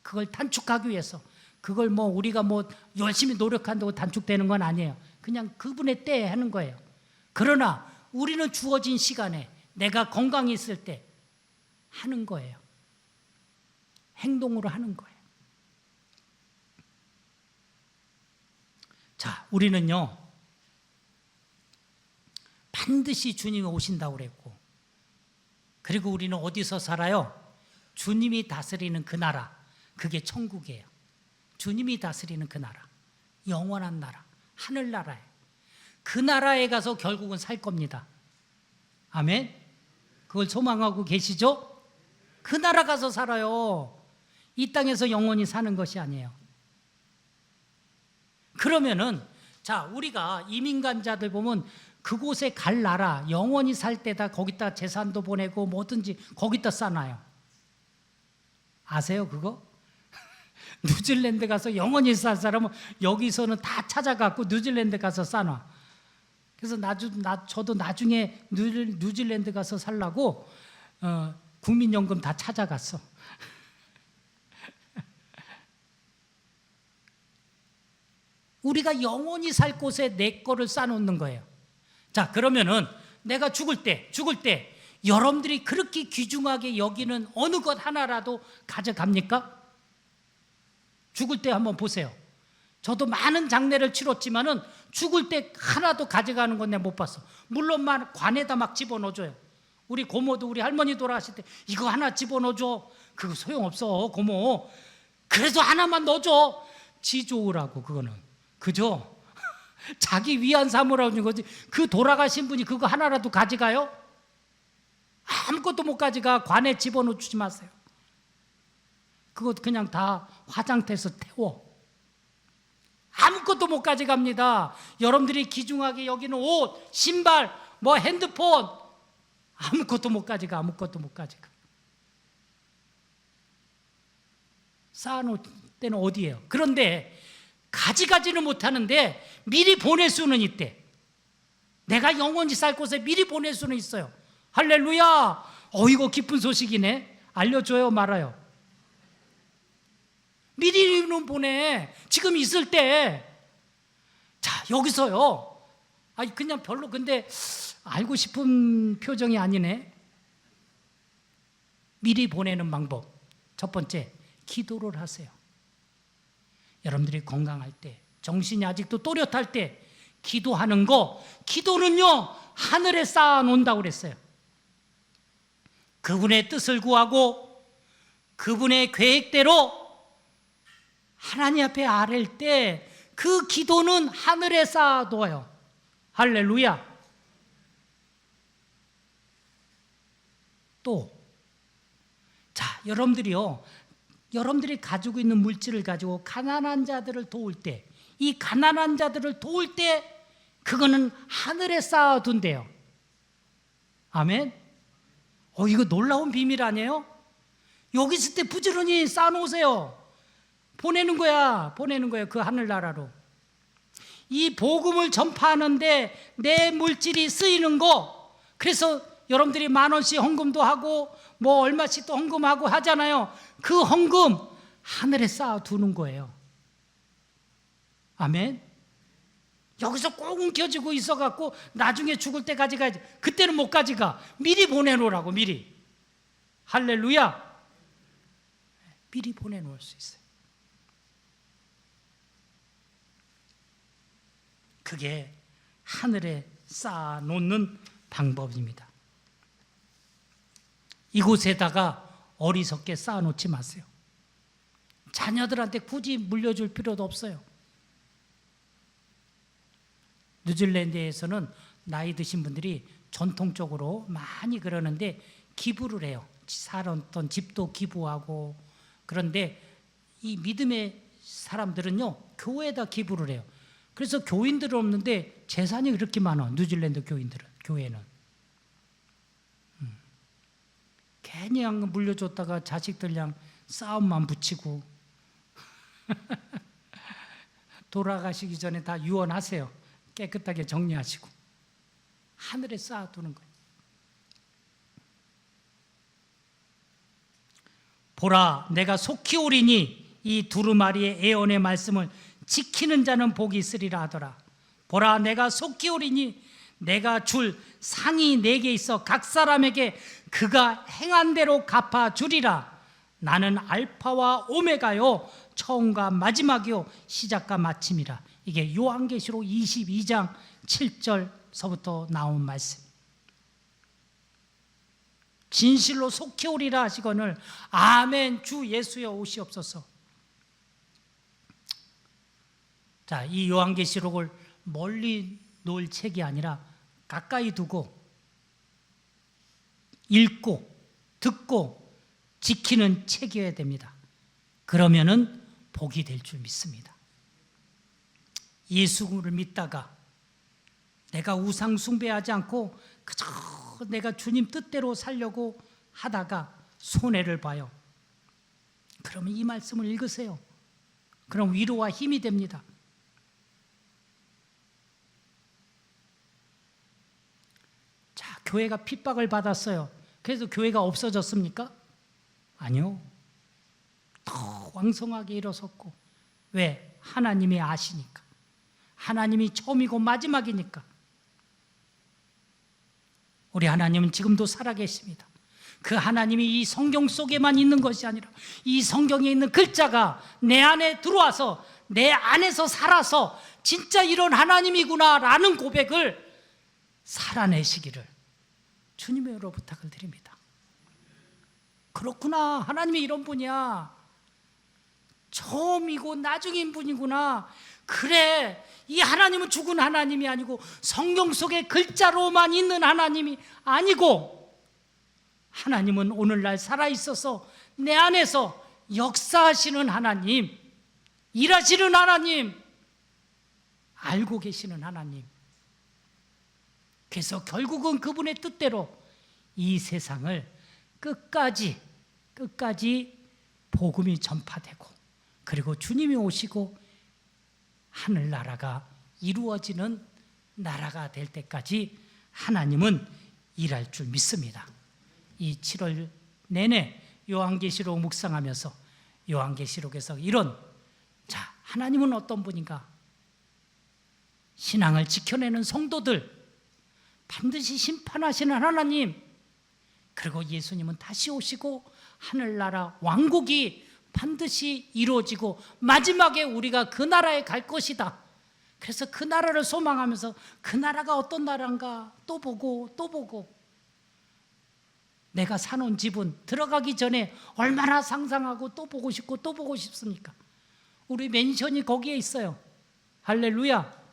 그걸 단축하기 위해서, 그걸 뭐 우리가 뭐 열심히 노력한다고 단축되는 건 아니에요. 그냥 그분의 때에 하는 거예요. 그러나 우리는 주어진 시간에 내가 건강히 있을 때 하는 거예요. 행동으로 하는 거예요. 자, 우리는요 반드시 주님이 오신다고 그랬고, 그리고 우리는 어디서 살아요? 주님이 다스리는 그 나라, 그게 천국이에요. 주님이 다스리는 그 나라, 영원한 나라, 하늘나라예요. 그 나라에 가서 결국은 살 겁니다. 아멘? 그걸 소망하고 계시죠? 그 나라 가서 살아요. 이 땅에서 영원히 사는 것이 아니에요. 그러면은, 자, 우리가 이민간자들 보면 그곳에 갈 나라, 영원히 살 때다 거기다 재산도 보내고 뭐든지 거기다 싸놔요. 아세요, 그거? 뉴질랜드 가서 영원히 살 사람은 여기서는 다 찾아갖고 뉴질랜드 가서 싸놔. 그래서 저도 나중에 뉴질랜드 가서 살라고 국민연금 다 찾아갔어. 우리가 영원히 살 곳에 내 거를 쌓아놓는 거예요. 자, 그러면은 내가 죽을 때 여러분들이 그렇게 귀중하게 여기는 어느 것 하나라도 가져갑니까? 죽을 때 한번 보세요. 저도 많은 장례를 치렀지만은 죽을 때 하나도 가져가는 건 내가 못 봤어. 물론 관에다 막 집어넣어줘요. 우리 고모도 우리 할머니 돌아가실 때 이거 하나 집어넣어줘. 그거 소용없어, 고모. 그래도 하나만 넣어줘. 지 좋으라고, 그거는. 그죠? 자기 위안 삼으라고 하는 거지. 그 돌아가신 분이 그거 하나라도 가져가요? 아무것도 못 가져가. 관에 집어넣어 주지 마세요. 그거 그냥 다 화장터에서 태워. 아무것도 못 가져갑니다. 여러분들이 귀중하게 여기는 옷, 신발, 뭐 핸드폰, 아무것도 못 가져가. 아무것도 못 가져가. 쌓아놓을 때는 어디예요? 그런데 가지가지는 못하는데 미리 보낼 수는 있대. 내가 영원히 살 곳에 미리 보낼 수는 있어요. 할렐루야. 이거 기쁜 소식이네. 알려줘요, 말아요? 미리는 보내. 지금 있을 때. 자, 여기서요. 그냥 별로 근데 알고 싶은 표정이 아니네. 미리 보내는 방법. 첫 번째, 기도를 하세요. 여러분들이 건강할 때, 정신이 아직도 또렷할 때 기도하는 거, 기도는요 하늘에 쌓아놓는다고 그랬어요. 그분의 뜻을 구하고 그분의 계획대로 하나님 앞에 아랠 때 그 기도는 하늘에 쌓아둬요. 할렐루야. 또, 자, 여러분들이 가지고 있는 물질을 가지고 가난한 자들을 도울 때, 이 가난한 자들을 도울 때 그거는 하늘에 쌓아둔대요. 아멘. 이거 놀라운 비밀 아니에요? 여기 있을 때 부지런히 쌓아놓으세요. 보내는 거야. 그 하늘나라로. 이 복음을 전파하는데 내 물질이 쓰이는 거, 그래서 여러분들이 10,000원씩 헌금도 하고 뭐 얼마씩 또 헌금하고 하잖아요. 그 헌금 하늘에 쌓아두는 거예요. 아멘. 여기서 꼭 움켜쥐고 있어갖고 나중에 죽을 때 가져가야지. 그때는 못 가져가. 미리 보내놓으라고. 미리. 할렐루야. 미리 보내놓을 수 있어요. 그게 하늘에 쌓아놓는 방법입니다. 이곳에다가 어리석게 쌓아놓지 마세요. 자녀들한테 굳이 물려줄 필요도 없어요. 뉴질랜드에서는 나이 드신 분들이 전통적으로 많이 그러는데 기부를 해요. 살았던 집도 기부하고. 그런데 이 믿음의 사람들은요 교회에다 기부를 해요. 그래서 교인들은 없는데 재산이 그렇게 많아. 뉴질랜드 교회는 괜히 물려줬다가 자식들이랑 싸움만 붙이고 돌아가시기 전에 다 유언하세요. 깨끗하게 정리하시고. 하늘에 쌓아두는 거예요. 보라, 내가 속히 오리니 이 두루마리의 애언의 말씀을 지키는 자는 복이 있으리라 하더라. 보라, 내가 속히 오리니 내가 줄 상이 내게 있어 각 사람에게 그가 행한 대로 갚아주리라. 나는 알파와 오메가요, 처음과 마지막이요, 시작과 마침이라. 이게 요한계시록 22장 7절서부터 나온 말씀. 진실로 속히 오리라 하시거늘 아멘. 주 예수여 오시옵소서. 자, 이 요한계시록을 멀리 놓을 책이 아니라 가까이 두고 읽고 듣고 지키는 책이어야 됩니다. 그러면은 복이 될 줄 믿습니다. 예수를 믿다가 내가 우상 숭배하지 않고 그저 내가 주님 뜻대로 살려고 하다가 손해를 봐요. 그러면 이 말씀을 읽으세요. 그럼 위로와 힘이 됩니다. 자, 교회가 핍박을 받았어요. 그래서 교회가 없어졌습니까? 아니요. 더 왕성하게 일어섰고. 왜? 하나님이 아시니까. 하나님이 처음이고 마지막이니까. 우리 하나님은 지금도 살아계십니다. 그 하나님이 이 성경 속에만 있는 것이 아니라 이 성경에 있는 글자가 내 안에 들어와서 내 안에서 살아서 진짜 이런 하나님이구나 라는 고백을 살아내시기를 주님으로 부탁을 드립니다. 그렇구나, 하나님이 이런 분이야, 처음이고 나중인 분이구나. 그래, 이 하나님은 죽은 하나님이 아니고 성경 속의 글자로만 있는 하나님이 아니고 하나님은 오늘날 살아있어서 내 안에서 역사하시는 하나님, 일하시는 하나님, 알고 계시는 하나님. 그래서 결국은 그분의 뜻대로 이 세상을 끝까지 복음이 전파되고, 그리고 주님이 오시고 하늘나라가 이루어지는 나라가 될 때까지 하나님은 일할 줄 믿습니다. 이 7월 내내 요한계시록 묵상하면서 요한계시록에서 이런, 자, 하나님은 어떤 분인가? 신앙을 지켜내는 성도들, 반드시 심판하시는 하나님, 그리고 예수님은 다시 오시고 하늘나라 왕국이 반드시 이루어지고 마지막에 우리가 그 나라에 갈 것이다. 그래서 그 나라를 소망하면서 그 나라가 어떤 나라인가 또 보고 또 보고, 내가 사놓은 집은 들어가기 전에 얼마나 상상하고 또 보고 싶고 또 보고 싶습니까? 우리 맨션이 거기에 있어요. 할렐루야.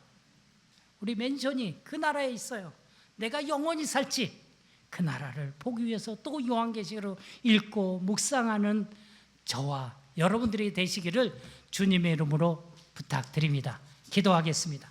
우리 맨션이 그 나라에 있어요. 내가 영원히 살지 그 나라를 보기 위해서 또 요한계시록을 읽고 묵상하는 저와 여러분들이 되시기를 주님의 이름으로 부탁드립니다. 기도하겠습니다.